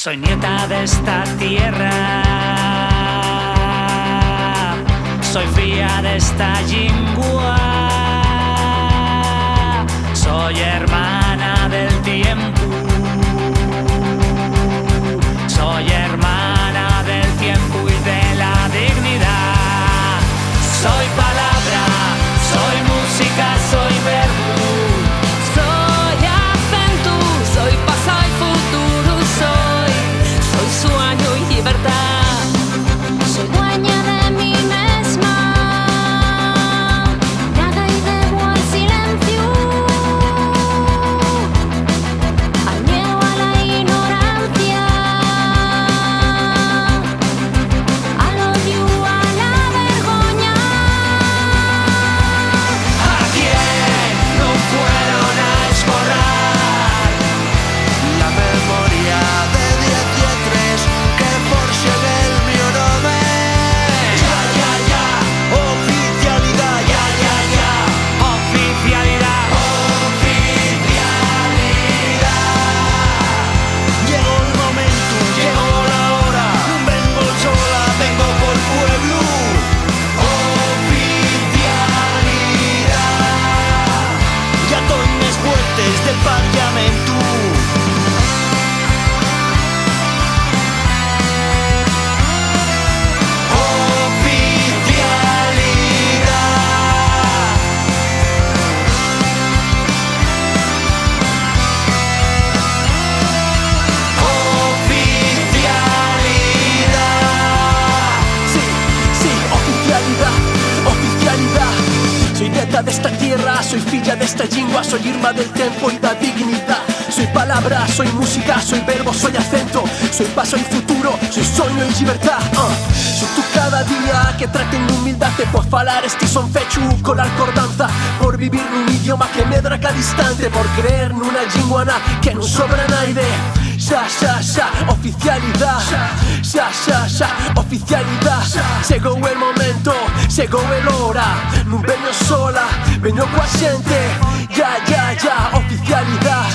Soy nieta de esta tierra, soy filla de esta lingua, soy hermana del tiempo, soy hermana del tiempo y de la dignidad. Soy palabra, soy música, soy verbo, soy acento, soy pasado y futuro, soy sueño y libertad. Soy dueña de mí misma, nada y debo al silencio, al miedo, a la ignorancia, al odio, a la vergüenza. ¿a quién no fueron a esborrar la memoria de 10 que forse del mio nome? Ya, ya, ya, oficialidad, ya, ya, ya, oficialidad, oficialidad. Llegó el momento, llegó la hora, no vengo sola, vengo por pueblo. Oficialidad, ya estoy en las puertas del Parlamento. Sí, oficialidad, oficialidad. Soy nieta de esta tierra, soy filla de esta lingua, soy irma del tempo y da dignidad. Soy palabra, soy música, soy verbo, soy acento, soy paso y futuro, soy sueño y libertad. Soy tu cada día que trate en humildad de por falar esti son fechu con la cordanza, por vivir en un idioma que me draca distante, por creer en una linguana que no sobra naide. Xa, xa, xa, oficialidad, xa, xa, xa, oficialidad. Chegou el momento, chegou el hora, non veño sola, veño coa xente. Ya, ya, ya, oficialidad.